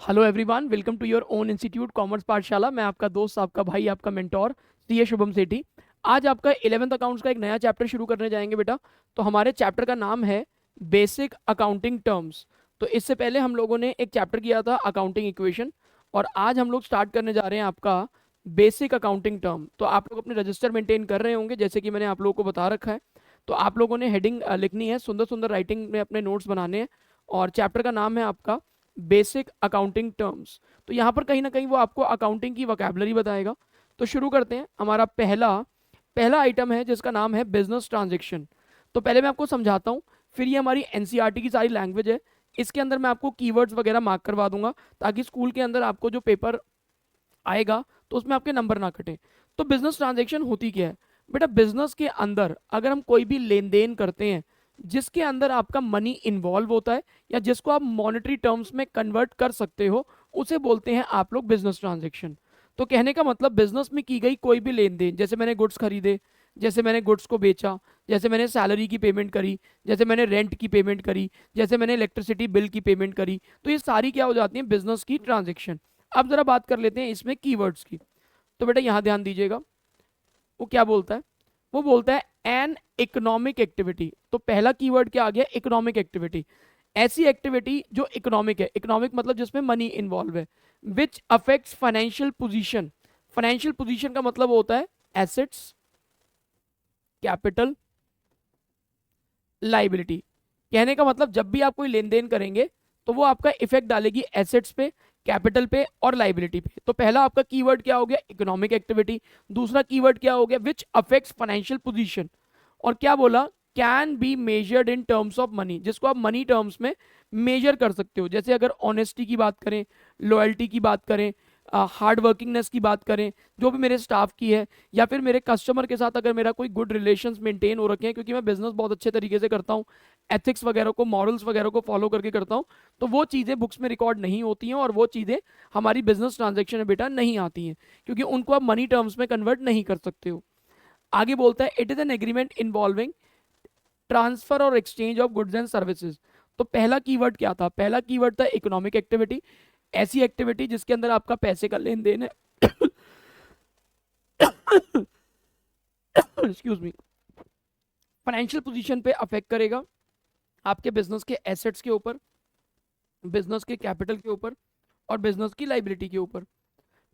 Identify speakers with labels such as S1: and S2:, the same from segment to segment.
S1: Hello everyone, welcome to your own institute commerce Pathshala. मैं आपका दोस्त, आपका भाई, आपका मेंटोर सीए शुभम सेठी। आज आपका 11th अकाउंट्स का एक नया चैप्टर शुरू करने जाएंगे बेटा। तो हमारे चैप्टर का नाम है बेसिक अकाउंटिंग टर्म्स। तो इससे पहले हम लोगों ने एक चैप्टर किया था अकाउंटिंग इक्वेशन, और आज हम लोग स्टार्ट करने जा रहे हैं आपका बेसिक अकाउंटिंग टर्म। तो आप लोग अपने रजिस्टर मेंटेन कर रहे होंगे जैसे कि मैंने आप लोगों को बता रखा है। तो आप लोगों ने हेडिंग लिखनी है, सुंदर सुंदर राइटिंग में अपने नोट्स बनाने हैं। और चैप्टर का नाम है आपका बेसिक अकाउंटिंग टर्म्स। तो यहाँ पर कहीं ना कहीं वो आपको अकाउंटिंग की वोकैबुलरी बताएगा। तो शुरू करते हैं। हमारा पहला पहला आइटम है जिसका नाम है बिजनेस ट्रांजेक्शन। तो पहले मैं आपको समझाता हूँ, फिर ये हमारी एनसीईआरटी की सारी लैंग्वेज है। इसके अंदर मैं आपको कीवर्ड्स वगैरह मार्क करवा दूंगा ताकि स्कूल के अंदर आपको जो पेपर आएगा तो उसमें आपके नंबर ना कटे। तो बिजनेस ट्रांजेक्शन होती क्या है बेटा? बिजनेस के अंदर अगर हम कोई भी लेन देन करते हैं जिसके अंदर आपका मनी इन्वॉल्व होता है या जिसको आप मॉनेटरी टर्म्स में कन्वर्ट कर सकते हो, उसे बोलते हैं आप लोग बिजनेस ट्रांजेक्शन। तो कहने का मतलब बिजनेस में की गई कोई भी लेन देन, जैसे मैंने गुड्स खरीदे, जैसे मैंने गुड्स को बेचा, जैसे मैंने सैलरी की पेमेंट करी, जैसे मैंने रेंट की पेमेंट करी, जैसे मैंने इलेक्ट्रिसिटी बिल की पेमेंट करी, तो ये सारी क्या हो जाती है? बिजनेस की ट्रांजेक्शन। अब जरा बात कर लेते हैं इसमें कीवर्ड्स की। तो बेटा यहाँ ध्यान दीजिएगा, वो क्या बोलता है? वो बोलता है एन इकोनॉमिक एक्टिविटी। तो पहला कीवर्ड क्या आ गया? Economic activity. ऐसी एक्टिविटी जो इकोनॉमिक है, इकोनॉमिक मतलब जिसमें मनी इन्वॉल्व है, which affects financial position. Financial position का मतलब होता है एसेट्स, कैपिटल, लाइबिलिटी। कहने का मतलब जब भी आप कोई लेन देन करेंगे तो वो आपका इफेक्ट डालेगी एसेट्स पे, कैपिटल पे और लाइबिलिटी पे। तो पहला आपका कीवर्ड क्या हो गया? Economic activity. दूसरा कीवर्ड क्या हो गया? Which affects financial position. और क्या बोला? Can be measured in terms of money, जिसको आप मनी टर्म्स में मेजर कर सकते हो। जैसे अगर ऑनेस्टी की बात करें, लॉयल्टी की बात करें, हार्ड वर्किंगनेस की बात करें जो भी मेरे स्टाफ की है, या फिर मेरे कस्टमर के साथ अगर मेरा कोई गुड रिलेशंस मेंटेन हो रखे हैं, क्योंकि मैं बिजनेस बहुत अच्छे तरीके से करता हूँ, एथिक्स वगैरह को, मॉरल्स वगैरह को फॉलो करके करता हूँ, तो वो चीज़ें बुक्स में रिकॉर्ड नहीं होती हैं और वो चीज़ें हमारी बिजनेस ट्रांजेक्शन में बेटा नहीं आती हैं, क्योंकि उनको आप मनी टर्म्स में कन्वर्ट नहीं कर सकते हो। आगे बोलता है it is an agreement involving transfer और exchange of goods and services. तो पहला कीवर्ड क्या था? पहला कीवर्ड था इकोनॉमिक एक्टिविटी, ऐसी एक्टिविटी जिसके अंदर आपका पैसे का लेन देन है। Excuse me. फाइनेंशियल पोजीशन पे अफेक्ट करेगा, आपके बिजनेस के एसेट्स के ऊपर, बिजनेस के कैपिटल के ऊपर और बिजनेस की लाइबिलिटी के ऊपर।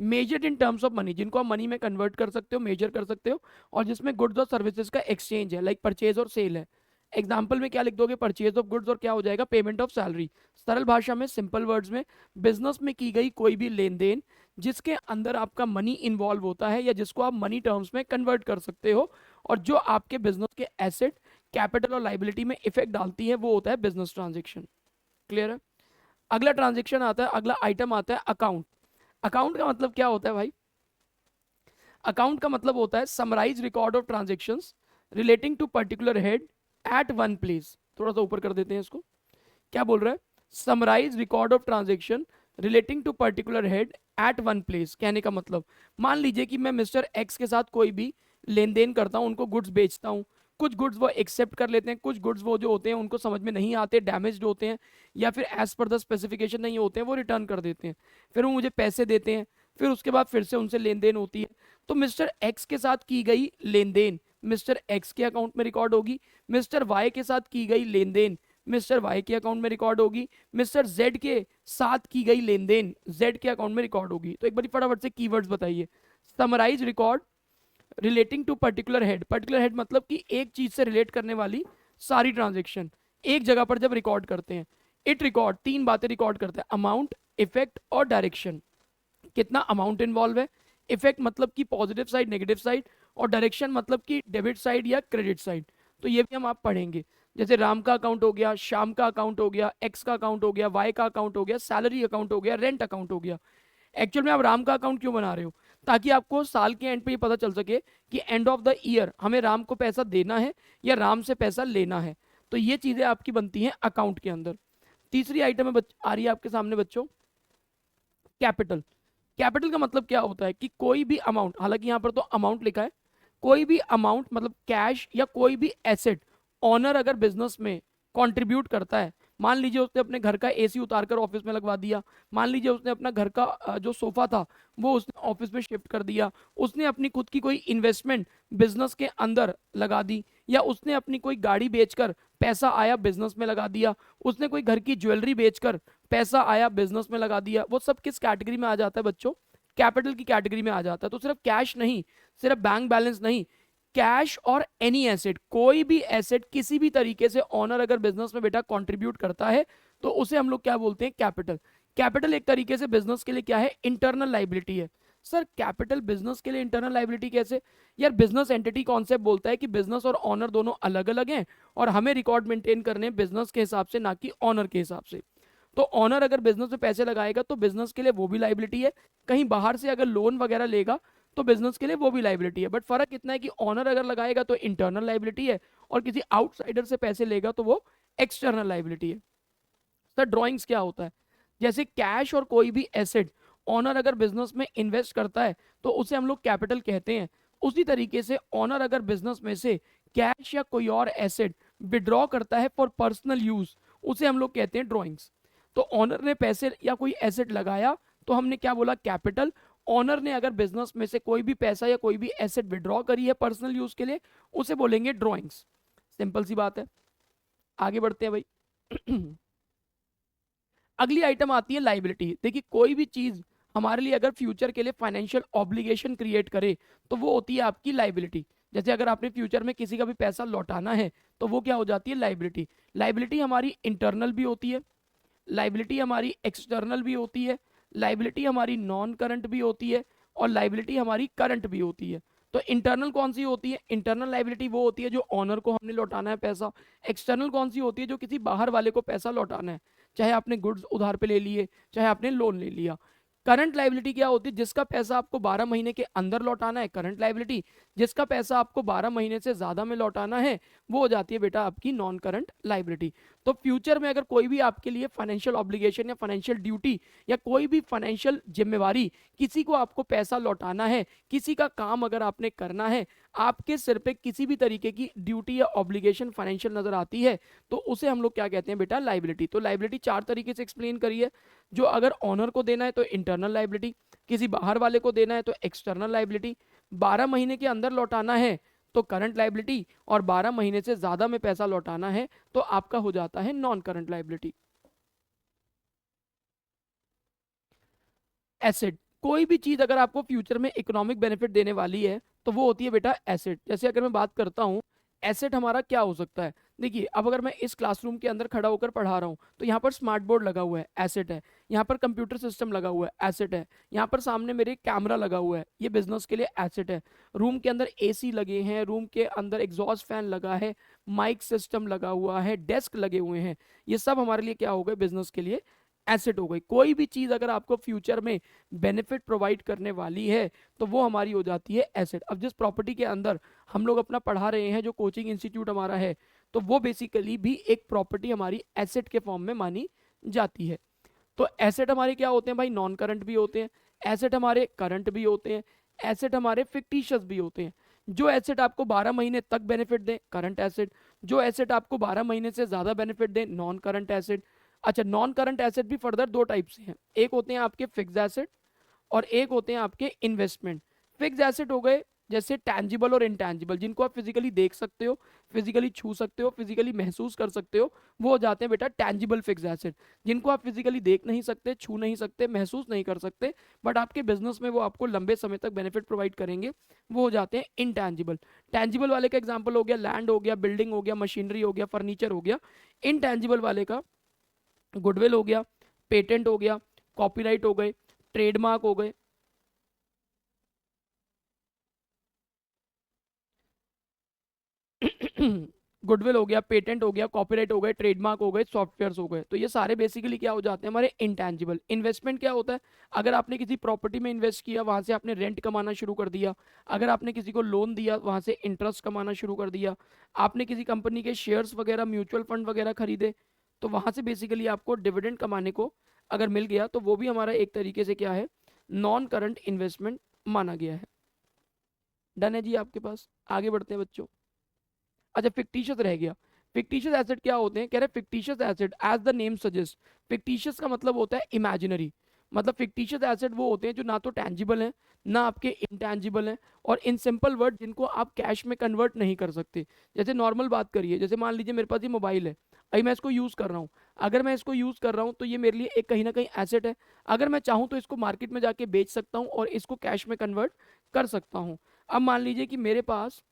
S1: Measured in terms of money, जिनको आप मनी में कन्वर्ट कर सकते हो, मेजर कर सकते हो, और जिसमें गुड्स और सर्विसेज का एक्सचेंज है, लाइक परचेज और सेल है। एग्जाम्पल में क्या लिख दोगे? परचेज ऑफ गुड्स और क्या हो जाएगा? Payment of salary. सरल भाषा में, सिंपल वर्ड्स में, बिजनेस में की गई कोई भी लेन देन जिसके अंदर आपका मनी इन्वॉल्व होता है या जिसको आप मनी टर्म्स में कन्वर्ट कर सकते हो और जो आपके बिजनेस के एसेट, कैपिटल और लाइबिलिटी में इफेक्ट डालती है, वो होता है बिजनेस ट्रांजेक्शन। क्लियर है? अगला ट्रांजेक्शन आता है, अगला आइटम आता है अकाउंट। अकाउंट का मतलब क्या होता है भाई? अकाउंट का मतलब होता है summarise record of transactions relating to particular head at one place. थोड़ा सा ऊपर कर देते हैं इसको। क्या बोल रहा है? Summarise record of transaction relating to particular head at one place. कहने का मतलब, मान लीजिए कि मैं मिस्टर एक्स के साथ कोई भी लेन देन करता हूं, उनको गुड्स बेचता हूं। कुछ गुड्स वो एक्सेप्ट कर लेते हैं, कुछ गुड्स वो जो होते हैं उनको समझ में नहीं आते, डैमेज्ड होते हैं, या फिर एज पर द स्पेसिफिकेशन नहीं होते हैं, वो रिटर्न कर देते हैं। फिर वो मुझे पैसे देते हैं, फिर उसके बाद फिर से उनसे लेन देन होती है। तो मिस्टर एक्स के साथ की गई लेन देन मिस्टर एक्स के अकाउंट में रिकॉर्ड होगी, मिस्टर वाई के साथ की गई लेन देन मिस्टर वाई के अकाउंट में रिकॉर्ड होगी, मिस्टर जेड के साथ की गई लेन देन जेड के अकाउंट में रिकॉर्ड होगी। तो एक बार फटाफट से कीवर्ड्स बताइए। Summarise record relating to particular head. Particular head मतलब कि एक चीज से रिलेट करने वाली सारी ट्रांजेक्शन एक जगह पर जब रिकॉर्ड करते हैं। इट रिकॉर्ड तीन बातें रिकॉर्ड करते हैं, अमाउंट, इफेक्ट और डायरेक्शन। कितना अमाउंट इन्वॉल्व है, इफेक्ट मतलब कि पॉजिटिव साइड, नेगेटिव साइड, और डायरेक्शन मतलब कि डेबिट साइड या क्रेडिट साइड। तो ये भी हम आप पढ़ेंगे। जैसे राम का अकाउंट हो गया, श्याम का अकाउंट हो गया, एक्स का अकाउंट हो गया, वाई का अकाउंट हो गया, सैलरी अकाउंट हो गया, रेंट अकाउंट हो गया। एक्चुअल में आप राम का अकाउंट क्यों बना रहे हो? ताकि आपको साल के एंड पे ये पता चल सके कि एंड ऑफ द ईयर हमें राम को पैसा देना है या राम से पैसा लेना है। तो ये चीजें आपकी बनती हैं अकाउंट के अंदर। तीसरी आइटम है आ रही है आपके सामने बच्चों, कैपिटल। कैपिटल का मतलब क्या होता है कि कोई भी अमाउंट, हालांकि यहाँ पर तो अमाउंट लिखा है, कोई भी अमाउंट मतलब कैश या कोई भी एसेट ऑनर अगर बिजनेस में कंट्रीब्यूट करता है, मान लीजिए उसने अपने घर का एसी उतार कर ऑफिस में लगवा दिया, मान लीजिए उसने अपना घर का जो सोफा था वो उसने ऑफिस में शिफ्ट कर दिया, उसने अपनी खुद की कोई इन्वेस्टमेंट बिजनेस के अंदर लगा दी, या उसने अपनी कोई गाड़ी बेचकर पैसा आया बिजनेस में लगा दिया, उसने कोई घर की ज्वेलरी बेचकर पैसा आया बिजनेस में लगा दिया। वो सब किस कैटेगरी में आ जाता है बच्चों? कैपिटल की कैटेगरी में आ जाता है। तो सिर्फ कैश नहीं, सिर्फ बैंक बैलेंस नहीं, कैश और एनी एसेट, कोई भी एसेट किसी भी तरीके से ऑनर अगर बिजनेस में बेटा कंट्रीब्यूट करता है तो उसे हम लोग क्या बोलते हैं? कैपिटल। कैपिटल एक तरीके से बिजनेस के लिए क्या है? इंटरनल लाइबिलिटी है। सर कैपिटल बिजनेस के लिए इंटरनल लाइबिलिटी कैसे? यार बिजनेस एंटिटी कॉन्सेप्ट बोलता है कि बिजनेस और ऑनर दोनों अलग अलग हैं और हमें रिकॉर्ड मेंटेन करने बिजनेस के हिसाब से, ना कि ऑनर के हिसाब से। तो ऑनर अगर बिजनेस में पैसे लगाएगा तो बिजनेस के लिए वो भी लाइबिलिटी है, कहीं बाहर से अगर लोन वगैरह लेगा तो बिजनेस के लिए वो भी लाइबिलिटी है। बट फर्क इतना है कि ऑनर अगर लगाएगा तो इंटरनल लाइबिलिटी है और किसी आउटसाइडर से पैसे लेगा तो वो एक्सटर्नल लाइबिलिटी है। सर ड्रॉइंग्स क्या होता है? जैसे कैश और कोई भी एसेट ऑनर अगर बिजनेस में इन्वेस्ट करता है तो उसे हम लोग कैपिटल कहते हैं। उसी तरीके से ऑनर अगर बिजनेस में से कैश या कोई और एसेट विड्रॉ करता है फॉर पर्सनल यूज, उसे हम लोग कहते हैं ड्रॉइंग्स। तो ऑनर ने पैसे या कोई एसेट लगाया तो हमने क्या बोला? कैपिटल। ऑनर ने अगर बिजनेस में से कोई भी पैसा या कोई भी एसेट विड्रॉ करी है पर्सनल यूज के लिए, उसे बोलेंगे ड्रॉइंग्स। सिंपल सी बात है। आगे बढ़ते हैं भाई। अगली आइटम आती है लाइबिलिटी। देखिए कोई भी चीज हमारे लिए अगर फ्यूचर के लिए फाइनेंशियल ऑब्लिगेशन क्रिएट करे तो वो होती है आपकी लाइबिलिटी। जैसे अगर आपने फ्यूचर में किसी का भी पैसा लौटाना है तो वो क्या हो जाती है? लाइबिलिटी। लाइबिलिटी हमारी इंटरनल भी होती है, लाइबिलिटी हमारी एक्सटर्नल भी होती है, लाइबिलिटी हमारी नॉन करंट भी होती है और लाइबिलिटी हमारी करंट भी होती है। तो इंटरनल कौन सी होती है? इंटरनल लाइबिलिटी वो होती है जो ऑनर को हमने लौटाना है पैसा। एक्सटर्नल कौन सी होती है? जो किसी बाहर वाले को पैसा लौटाना है, चाहे आपने गुड्स उधार पे ले लिए, चाहे आपने लोन ले लिया। करंट लाइबिलिटी क्या होती है? जिसका पैसा आपको 12 महीने के अंदर लौटाना है करंट लाइबिलिटी, जिसका पैसा आपको 12 महीने से ज्यादा में लौटाना है वो हो जाती है बेटा आपकी नॉन करंट लाइबिलिटी। तो फ्यूचर में अगर कोई भी आपके लिए फाइनेंशियल ऑब्लिगेशन या फाइनेंशियल ड्यूटी या कोई भी फाइनेंशियल जिम्मेवारी, किसी को आपको पैसा लौटाना है, किसी का काम अगर आपने करना है, आपके सिर पे किसी भी तरीके की ड्यूटी या ऑब्लिगेशन फाइनेंशियल नजर आती है तो उसे हम लोग क्या कहते हैं बेटा? लाइबिलिटी। तो लाइबिलिटी चार तरीके से एक्सप्लेन करिए। जो अगर ऑनर को देना है तो इंटरनल लाइबिलिटी, किसी बाहर वाले को देना है तो एक्सटर्नल लाइबिलिटी, 12 महीने के अंदर लौटाना है तो करंट लाइबिलिटी, और 12 महीने से ज्यादा में पैसा लौटाना है तो आपका हो जाता है नॉन करंट लाइबिलिटी। एसेट, कोई भी चीज अगर आपको फ्यूचर में इकोनॉमिक बेनिफिट देने वाली है तो वो होती है बेटा एसेट। जैसे अगर मैं बात करता हूँ एसेट हमारा क्या हो सकता है? देखिए अब अगर मैं इस क्लासरूम के अंदर खड़ा होकर पढ़ा रहा हूँ तो यहाँ पर स्मार्ट बोर्ड लगा हुआ है, एसेट है। यहाँ पर कंप्यूटर सिस्टम लगा हुआ है, एसेट है। यहाँ पर सामने मेरे कैमरा लगा हुआ है, ये बिजनेस के लिए एसेट है। रूम के अंदर एसी लगे हैं, रूम के अंदर एग्जॉस्ट फैन लगा है, माइक सिस्टम लगा हुआ है, डेस्क लगे हुए हैं, ये सब हमारे लिए क्या हो गए? बिजनेस के लिए एसेट हो गई। कोई भी चीज अगर आपको फ्यूचर में बेनिफिट प्रोवाइड करने वाली है तो वो हमारी हो जाती है एसेट। अब जिस प्रॉपर्टी के अंदर हम लोग अपना पढ़ा रहे हैं, जो कोचिंग इंस्टीट्यूट हमारा है, तो वो बेसिकली भी एक प्रॉपर्टी हमारी एसेट के फॉर्म में मानी जाती है। तो एसेट हमारे क्या होते हैं भाई? नॉन करंट भी होते हैं, एसेट हमारे करंट भी होते हैं, एसेट हमारे फिक्टिशियस भी होते हैं। जो एसेट आपको 12 महीने तक बेनिफिट दे करंट एसेट, जो एसेट आपको 12 महीने से ज्यादा बेनिफिट दे नॉन करंट एसेट। अच्छा, नॉन करंट एसेट भी फर्दर दो टाइप से हैं, एक होते हैं आपके फिक्स एसेट और एक होते हैं आपके इन्वेस्टमेंट। फिक्स एसेट हो गए जैसे टैंजिबल और इनटैंजिबल, जिनको आप फिजिकली देख सकते हो, फिजिकली छू सकते हो, फिजिकली महसूस कर सकते हो, वो हो जाते हैं बेटा टैंजिबल फिक्स एसेट। जिनको आप फिजिकली देख नहीं सकते, छू नहीं सकते, महसूस नहीं कर सकते, बट आपके बिजनेस में वो आपको लंबे समय तक बेनिफिट प्रोवाइड करेंगे, वो हो जाते हैं इनटैंजिबल। टैंजिबल वाले का एग्जाम्पल हो गया लैंड हो गया, बिल्डिंग हो गया, मशीनरी हो गया, फर्नीचर हो गया। इनटैंजिबल वाले का गुडविल हो गया, पेटेंट हो गया, कॉपीराइट हो गए, ट्रेडमार्क हो गए। गुडविल हो गया, पेटेंट हो गया, कॉपीराइट हो गए, ट्रेडमार्क हो गए, सॉफ्टवेयर्स हो गए। तो ये सारे बेसिकली क्या हो जाते हैं? हमारे इंटैंजिबल। इन्वेस्टमेंट क्या होता है? अगर आपने किसी प्रॉपर्टी में इन्वेस्ट किया, वहां से आपने रेंट कमाना शुरू कर दिया, अगर आपने किसी को लोन दिया, वहां से इंटरेस्ट कमाना शुरू कर दिया, आपने किसी कंपनी के शेयर्स वगैरह, म्यूचुअल फंड वगैरह खरीदे, तो वहां से बेसिकली आपको डिविडेंड कमाने को अगर मिल गया तो वो भी हमारा एक तरीके से क्या है? नॉन करंट इन्वेस्टमेंट माना गया है। डन है जी आपके पास? आगे बढ़ते हैं बच्चों। अच्छा, फिक्टिशियस रह गया। फिक्टिशियस एसेट क्या होते हैं, कह रहे fictitious asset as the name suggest, fictitious का मतलब होता है इमेजिनरी, मतलब फिक्टिशियस एसेट वो होते हैं जो ना तो टैंजिबल हैं ना आपके इंटैंजिबल हैं, और इन सिंपल वर्ड जिनको आप कैश में कन्वर्ट नहीं कर सकते। जैसे नॉर्मल बात करिए, जैसे मान लीजिए मेरे पास ये मोबाइल है, अभी मैं इसको यूज़ कर रहा हूँ, अगर मैं इसको यूज़ कर रहा हूँ तो ये मेरे लिए एक कहीं ना कहीं एसेट है। अगर मैं चाहूँ तो इसको मार्केट में जाके बेच सकता हूँ और इसको कैश में कन्वर्ट कर सकता हूँ। अब मान लीजिए कि मेरे पास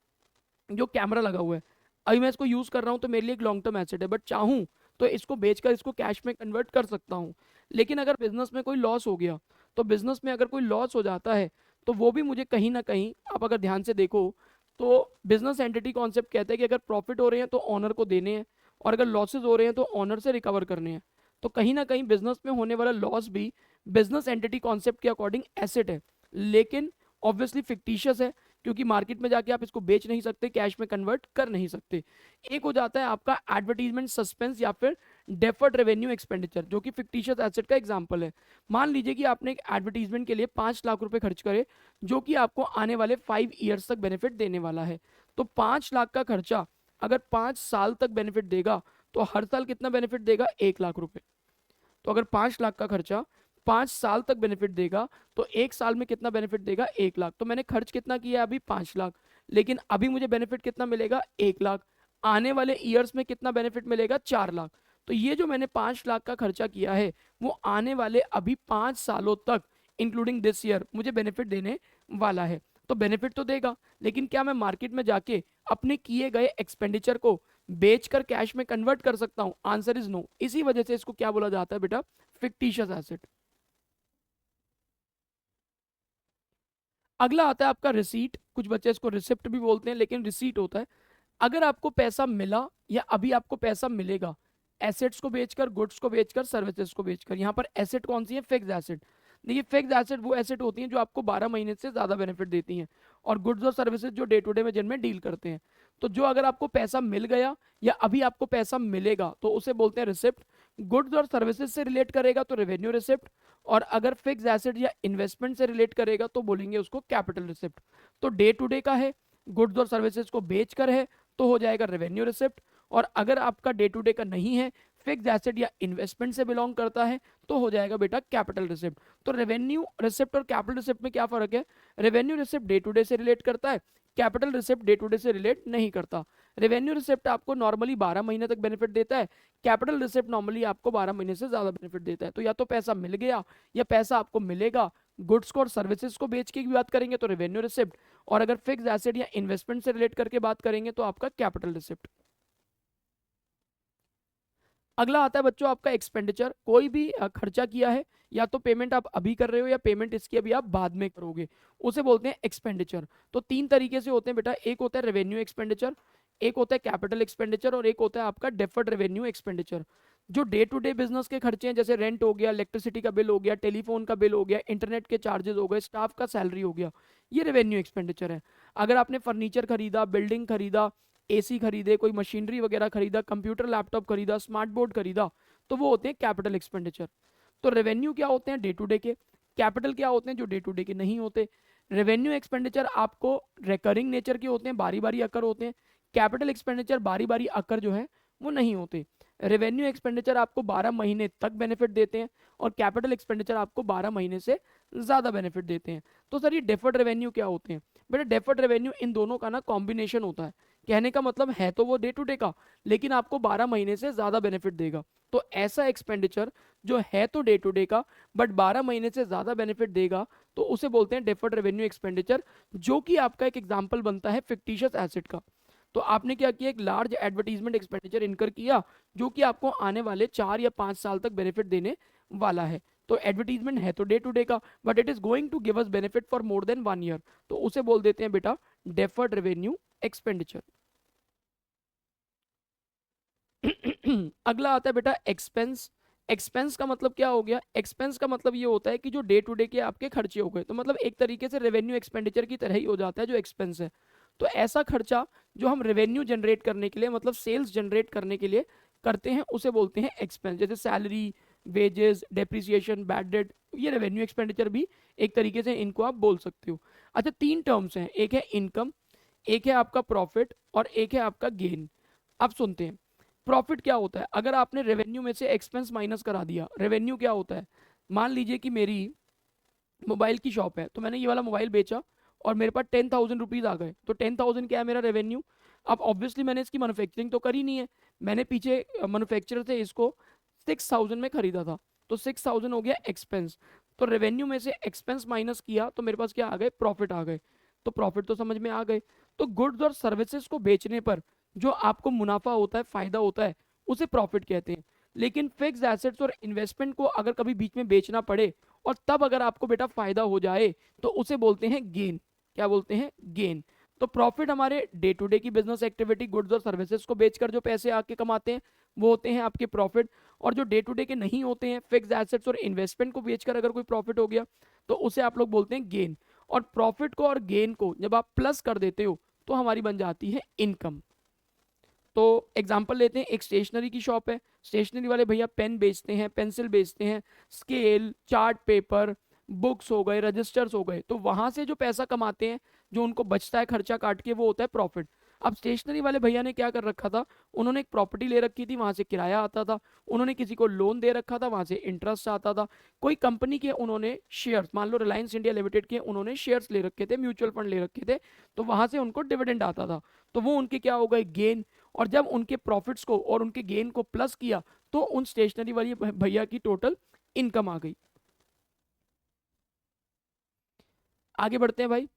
S1: जो कैमरा लगा हुआ है, अभी मैं इसको यूज कर रहा हूँ तो मेरे लिए एक लॉन्ग टर्म एसेट है, बट चाहूँ तो इसको बेचकर इसको कैश में कन्वर्ट कर सकता हूँ। लेकिन अगर बिजनेस में कोई लॉस हो गया, तो बिजनेस में अगर कोई लॉस हो जाता है तो वो भी मुझे कहीं ना कहीं, आप अगर ध्यान से देखो तो बिजनेस एंटिटी कॉन्सेप्ट कहता है कि अगर प्रॉफिट हो रहे हैं तो ऑनर को देने हैं, और अगर लॉसेज हो रहे हैं तो ऑनर से रिकवर करने हैं। तो कहीं ना कहीं बिजनेस में होने वाला लॉस भी बिजनेस एंटिटी कॉन्सेप्ट के अकॉर्डिंग एसेट है, लेकिन ऑब्वियसली फिक्टिशियस है, क्योंकि मार्केट में जाके आप इसको बेच नहीं सकते, कैश में कन्वर्ट कर नहीं सकते। एक हो जाता है आपका एडवर्टीजमेंट सस्पेंस या फिर डेफर्ड रेवेन्यू एक्सपेंडिचर, जो कि फिक्टिशियस एसेट का एग्जांपल है। मान लीजिए कि आपने एक एडवर्टीजमेंट के लिए 5 लाख रुपए खर्च करे, जो कि आपको आने वाले 5 ईयर्स तक बेनिफिट देने वाला है। तो 5 लाख का खर्चा अगर 5 साल तक बेनिफिट देगा तो हर साल कितना बेनिफिट देगा, 1 लाख रुपए। तो अगर 5 लाख का खर्चा 5 साल तक बेनिफिट देगा तो एक साल में कितना बेनिफिट देगा, 1 लाख। तो मैंने खर्च कितना किया अभी, 5 लाख, लेकिन अभी मुझे बेनिफिट कितना मिलेगा, 1 लाख। आने वाले ईयर्स में कितना बेनिफिट मिलेगा, 4 लाख। तो ये जो मैंने 5 लाख का खर्चा किया है वो आने वाले अभी 5 सालों तक इंक्लूडिंग दिस ईयर मुझे बेनिफिट देने वाला है। तो बेनिफिट तो देगा, लेकिन क्या मैं मार्केट में जाके अपने किए गए एक्सपेंडिचर को बेचकर कैश में कन्वर्ट कर सकता हूं, आंसर इज नो। इसी वजह से इसको क्या बोला जाता है बेटा, फिक्टिशियस एसेट। अगला आता है आपका रिसीट, कुछ बच्चे इसको रिसिप्ट भी बोलते हैं लेकिन रिसीट होता है। अगर आपको पैसा मिला या अभी आपको पैसा मिलेगा, एसेट्स को बेचकर, गुड्स को बेचकर, सर्विसेज को बेचकर। यहाँ पर एसेट कौन सी है, फिक्स एसेट। देखिए फिक्स एसेट वो एसेट होती हैं जो आपको 12 महीने से ज्यादा बेनिफिट देती हैं, और गुड्स और सर्विसेज जो डे टू डे में जिनमें डील करते हैं। तो जो अगर आपको पैसा मिल गया या अभी आपको पैसा मिलेगा तो उसे बोलते हैं रिसिप्ट। गुड्स और सर्विसेज से रिलेट करेगा तो रेवेन्यू रिसिप्ट, और अगर फिक्स एसेट या इन्वेस्टमेंट से रिलेट करेगा तो बोलेंगे उसको कैपिटल रिसिप्ट। तो डे टू डे का है, गुड्स और सर्विसेज को बेच कर है, तो हो जाएगा रेवेन्यू रिसिप्ट। और अगर आपका डे टू डे का नहीं है, फिक्स एसेट या इन्वेस्टमेंट से बिलोंग करता है, तो हो जाएगा बेटा कैपिटल रिसिप्ट। तो रेवेन्यू रिसिप्ट और कैपिटल रिसिप्ट में क्या फर्क है, revenue receipt day to day से रिलेट करता है, capital receipt day to day से रिलेट नहीं करता। रेवेन्यू रिसिप्ट आपको नॉर्मली 12 महीने तक बेनिफिट देता है, कैपिटल रिसिप्ट नॉर्मली आपको 12 महीने से ज्यादा बेनिफिट देता है। तो या तो पैसा मिल गया या पैसा आपको मिलेगा, गुड्स को और सर्विसेज को बेच के भी बात करेंगे तो रेवेन्यू रिसिप्ट, और अगर फिक्स एसेट या इन्वेस्टमेंट से रिलेट करके बात करेंगे तो आपका कैपिटल रिसिप्ट। अगला आता है बच्चों आपका एक्सपेंडिचर। कोई भी खर्चा किया है, या तो पेमेंट आप अभी कर रहे हो या पेमेंट इसकी अभी आप बाद में करोगे, उसे बोलते हैं एक्सपेंडिचर। तो 3 तरीके से होते हैं बेटा, एक होता है रेवेन्यू एक्सपेंडिचर, एक होता है कैपिटल एक्सपेंडिचर, और एक होता है आपका डेफर्ड रेवेन्यू एक्सपेंडिचर। जो डे टू डे बिजनेस के खर्चे हैं, जैसे रेंट हो गया, इलेक्ट्रिसिटी का बिल हो गया, टेलीफोन का बिल हो गया, इंटरनेट के चार्जेस हो गए, स्टाफ का सैलरी हो गया, ये रेवेन्यू एक्सपेंडिचर है। अगर आपने फर्नीचर खरीदा, बिल्डिंग खरीदा, एसी खरीदे, कोई मशीनरी वगैरह खरीदा, कंप्यूटर लैपटॉप खरीदा, स्मार्ट बोर्ड खरीदा, तो वो होते हैं कैपिटल एक्सपेंडिचर। तो रेवेन्यू क्या होते हैं, डे टू डे के। कैपिटल क्या होते हैं, जो डे टू डे के नहीं होते। रेवेन्यू एक्सपेंडिचर आपको रिकरिंग नेचर के होते हैं, बारी बारी अकर होते हैं। कैपिटल एक्सपेंडिचर बारी बारी अकर जो है वो नहीं होते। रेवेन्यू एक्सपेंडिचर आपको 12 महीने तक बेनिफिट देते हैं, और कैपिटल एक्सपेंडिचर आपको 12 महीने से ज्यादा बेनिफिट देते हैं। तो सर ये डेफर्ड रेवेन्यू क्या होते हैं, बेटा डेफर्ड रेवेन्यू इन दोनों का ना कॉम्बिनेशन होता है। कहने का मतलब है तो वो डे टू डे का, लेकिन आपको 12 महीने से ज्यादा बेनिफिट देगा। तो ऐसा एक्सपेंडिचर जो है तो डे टू डे का बट 12 महीने से ज्यादा बेनिफिट देगा, तो उसे बोलते हैं डेफर्ड रेवेन्यू एक्सपेंडिचर, जो कि आपका एक एग्जांपल बनता है फिक्टिशियस एसेट का। तो आपने क्या किया, एक लार्ज एडवर्टीजमेंट एक्सपेंडिचर इनकर किया, जो कि आपको आने वाले 4 या 5 साल तक बेनिफिट देने वाला है। तो एडवर्टीजमेंट है तो डे टू डे का, but it is going to give us benefit for more than 1 year, तो उसे बोल देते हैं बेटा डेफर्ड रेवेन्यू एक्सपेंडिचर। अगला आता है बेटा एक्सपेंस। एक्सपेंस का मतलब क्या हो गया, एक्सपेंस का मतलब ये होता है कि जो डे टू डे के आपके खर्चे हो गए, तो मतलब एक तरीके से रेवेन्यू एक्सपेंडिचर की तरह ही हो जाता है जो एक्सपेंस है। तो ऐसा खर्चा जो हम रेवेन्यू जनरेट करने के लिए, मतलब सेल्स जनरेट करने के लिए करते हैं, उसे बोलते हैं एक्सपेंस। जैसे salary, wages, depreciation, bad debt, ये रेवेन्यू एक्सपेंडिचर भी एक तरीके से इनको आप बोल सकते हो। अच्छा 3 टर्म्स हैं, एक है इनकम, एक है आपका प्रॉफिट, और एक है आपका गेन। अब सुनते हैं, प्रॉफिट क्या होता है? अगर आपने रेवेन्यू में से एक्सपेंस माइनस करा दिया, रेवेन्यू क्या होता है? मान लीजिए कि मेरी मोबाइल की शॉप है, तो मैंने ये वाला मोबाइल बेचा और मेरे पास 10,000 रुपीज आ गए, तो 10,000 क्या है मेरा रेवेन्यू। अब ऑब्वियसली मैंने इसकी मैन्युफैक्चरिंग तो करी नहीं है, मैंने पीछे मैन्युफैक्चरर से इसको 6,000 में खरीदा था, तो 6,000 हो गया एक्सपेंस। तो रेवेन्यू में से एक्सपेंस माइनस किया तो मेरे पास क्या आ गए? प्रॉफिट आ गए। तो प्रॉफिट तो समझ में आ गए। तो गुड्स और सर्विसेज को बेचने पर जो आपको मुनाफा होता है, फायदा होता है, उसे प्रॉफिट कहते हैं। लेकिन फिक्स एसेट्स और इन्वेस्टमेंट को अगर कभी बीच में बेचना पड़े और तब अगर आपको बेटा फायदा हो जाए तो उसे बोलते हैं गेन। क्या बोलते हैं? गेन। तो प्रॉफिट हमारे डे टू डे की बिजनेस एक्टिविटी, गुड्स और सर्विसेज को बेचकर जो पैसे आके कमाते हैं वो होते हैं आपके प्रॉफिट। और जो डे टू डे के नहीं होते हैं, फिक्स एसेट्स और इन्वेस्टमेंट को बेचकर अगर कोई प्रॉफिट हो गया तो उसे आप लोग बोलते हैं गेन। और प्रॉफिट को और गेन को जब आप प्लस कर देते हो तो हमारी बन जाती है इनकम। तो एग्जाम्पल लेते हैं, एक स्टेशनरी की शॉप है, स्टेशनरी वाले भैया पेन बेचते हैं, पेंसिल बेचते हैं, स्केल, चार्ट पेपर, बुक्स हो गए, रजिस्टर्स हो गए, तो वहां से जो पैसा कमाते हैं, जो उनको बचता है खर्चा काट के, वो होता है प्रॉफिट। अब स्टेशनरी वाले भैया ने क्या कर रखा था, उन्होंने एक प्रॉपर्टी ले रखी थी, वहां से किराया आता था, उन्होंने किसी को लोन दे रखा था, वहां से इंटरेस्ट आता था, कोई कंपनी के उन्होंने शेयर्स, मान लो रिलायंस इंडिया लिमिटेड के उन्होंने शेयर्स ले रखे थे, म्यूचुअल फंड ले रखे थे, तो वहां से उनको डिविडेंड आता था, तो वो उनके क्या हो गए? गेन। और जब उनके प्रॉफिट्स को और उनके गेन को प्लस किया तो उन स्टेशनरी वाली भैया की टोटल इनकम आ गई। आगे बढ़ते हैं भाई।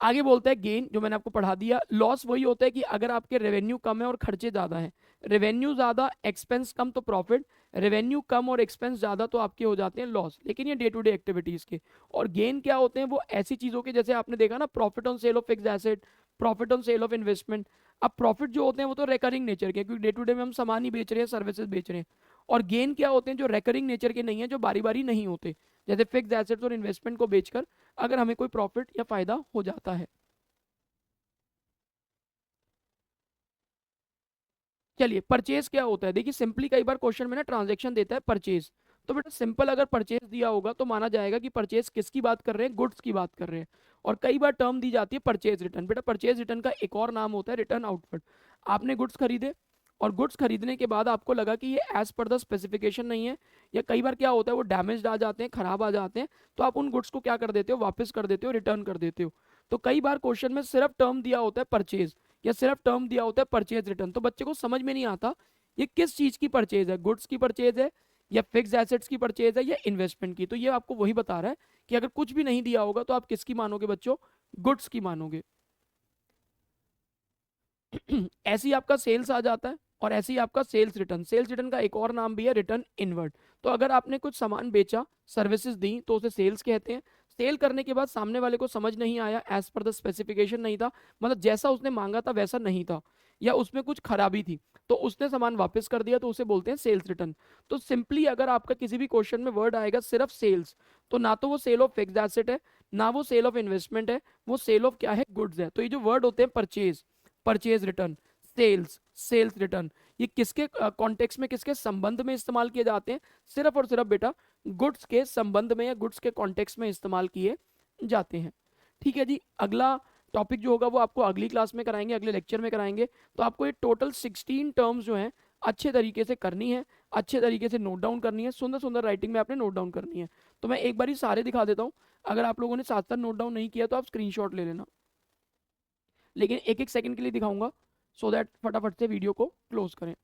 S1: आगे बोलता है गेन, जो मैंने आपको पढ़ा दिया। लॉस वही होता है कि अगर आपके रेवेन्यू कम है और खर्चे ज्यादा है, रेवेन्यू ज्यादा एक्सपेंस कम तो प्रॉफिट, रेवेन्यू कम और एक्सपेंस ज्यादा तो आपके हो जाते हैं लॉस। लेकिन ये डे टू डे एक्टिविटीज के। और गेन क्या होते हैं? वो ऐसी चीजों के, जैसे आपने देखा ना, profit on sale of fix asset, profit on sale of investment. अब प्रॉफिट जो होते हैं वो तो रेकरिंग नेचर के, क्योंकि डे टू डे में हम सामान ही बेच रहे हैं, सर्विसेज बेच रहे हैं। और गेन क्या होते हैं? जो रेकरिंग नेचर के नहीं है, जो बारी बारी नहीं होते, जैसे फिक्स एसेट्स और इन्वेस्टमेंट को बेचकर अगर हमें कोई प्रॉफिट या फायदा हो जाता है। चलिए, परचेज क्या होता है? देखिए सिंपली, कई बार क्वेश्चन में ना ट्रांजैक्शन देता है परचेज, तो बेटा सिंपल अगर परचेज दिया होगा तो माना जाएगा कि परचेज किसकी बात कर रहे हैं? गुड्स की बात कर रहे हैं। और कई बार टर्म दी जाती है परचेज रिटर्न। बेटा परचेज रिटर्न का एक और नाम होता है रिटर्न आउटवर्ड। आपने गुड्स खरीदे और गुड्स खरीदने के बाद आपको लगा कि ये एज पर द स्पेसिफिकेशन नहीं है, या कई बार क्या होता है वो डैमेज आ जाते हैं, खराब आ जाते हैं, तो आप उन गुड्स को क्या कर देते हो? वापस कर देते हो, रिटर्न कर देते हो। तो कई बार क्वेश्चन में सिर्फ टर्म दिया होता है परचेज, या सिर्फ टर्म दिया होता है परचेज रिटर्न, तो बच्चे को समझ में नहीं आता ये किस चीज की परचेज है, गुड्स की परचेज है या फिक्स एसेट्स की परचेज है या इन्वेस्टमेंट की। तो ये आपको वही बता रहा है कि अगर कुछ भी नहीं दिया होगा तो आप किसकी मानोगे बच्चों? गुड्स की मानोगे। ऐसे ही आपका सेल्स आ जाता है, और ऐसे ही आपका सेल्स रिटर्न। सेल्स रिटर्न का एक और नाम भी है रिटर्न इनवर्ड। तो अगर आपने कुछ सामान बेचा, सर्विसेज दी, तो उसे सेल्स कहते हैं। सेल करने के बाद सामने वाले को समझ नहीं आया, एज पर द स्पेसिफिकेशन नहीं था, मतलब जैसा उसने मांगा था वैसा नहीं था, या उसमें कुछ खराबी थी, तो उसने सामान वापस कर दिया, तो उसे बोलते हैं सेल्स रिटर्न। तो सिंपली अगर आपका किसी भी क्वेश्चन में वर्ड आएगा सिर्फ सेल्स, तो ना तो वो सेल ऑफ फिक्स्ड एसेट है, ना वो सेल ऑफ इन्वेस्टमेंट है, वो सेल ऑफ क्या है? गुड्स है। तो ये जो वर्ड होते हैं purchase, purchase return, sales, sales return, ये किसके कॉन्टेक्स्ट में, किसके संबंध में इस्तेमाल किए जाते हैं? सिर्फ और सिर्फ बेटा गुड्स के संबंध में या गुड्स के कॉन्टेक्स्ट में इस्तेमाल किए जाते हैं। ठीक है जी। अगला टॉपिक जो होगा वो आपको अगली क्लास में कराएंगे, अगले लेक्चर में कराएंगे। तो आपको ये टोटल 16 टर्म्स जो हैं अच्छे तरीके से करनी है, अच्छे तरीके से नोट डाउन करनी है, सुंदर सुंदर राइटिंग में आपने नोट डाउन करनी है। तो मैं एक बार ही सारे दिखा देता हूँ, अगर आप लोगों ने साथ साथ नोट डाउन नहीं किया तो आप स्क्रीनशॉट ले लेना, लेकिन एक एक सेकंड के लिए दिखाऊंगा, सो दैट फटाफट से वीडियो को क्लोज करें।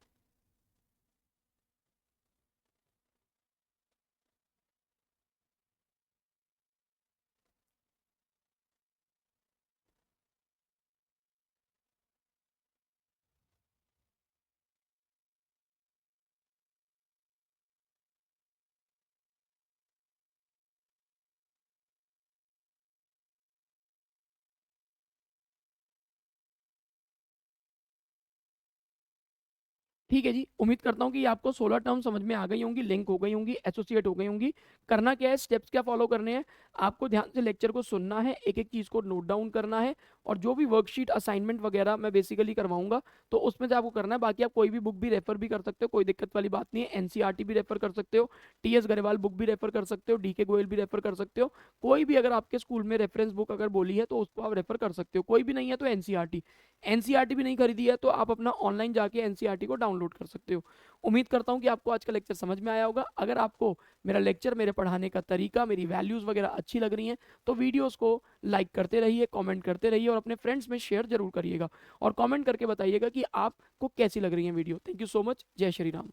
S1: ठीक है जी, उम्मीद करता हूँ कि आपको 16 टर्म समझ में आ गई होंगी, लिंक हो गई होंगी, एसोसिएट हो गई होंगी। करना क्या है, स्टेप्स क्या फॉलो करने हैं, आपको ध्यान से लेक्चर को सुनना है, एक एक चीज़ को नोट डाउन करना है, और जो भी वर्कशीट असाइनमेंट वगैरह मैं बेसिकली करवाऊंगा तो उसमें से आपको करना है। बाकी आप कोई भी बुक भी रेफर भी कर सकते हो, कोई दिक्कत वाली बात नहीं है। एनसीईआरटी भी रेफर कर सकते हो, टीएस गरेवाल बुक भी रेफर कर सकते हो, डीके गोयल भी रेफर कर सकते हो। कोई भी अगर आपके स्कूल में रेफरेंस बुक अगर बोली है तो उसको आप रेफर कर सकते हो। कोई भी नहीं है तो एनसीईआरटी, एनसीईआरटी भी नहीं खरीदी है तो आप अपना ऑनलाइन जाके एनसीईआरटी को डाउनलोड कर सकते हो। उम्मीद करता हूँ कि आपको आज का लेक्चर समझ में आया होगा। अगर आपको मेरा लेक्चर, मेरे पढ़ाने का तरीका, मेरी वैल्यूज़ वगैरह अच्छी लग रही हैं तो वीडियोस को लाइक करते रहिए, कमेंट करते रहिए और अपने फ्रेंड्स में शेयर जरूर करिएगा, और कमेंट करके बताइएगा कि आपको कैसी लग रही है video. Thank you so much. जय श्री राम।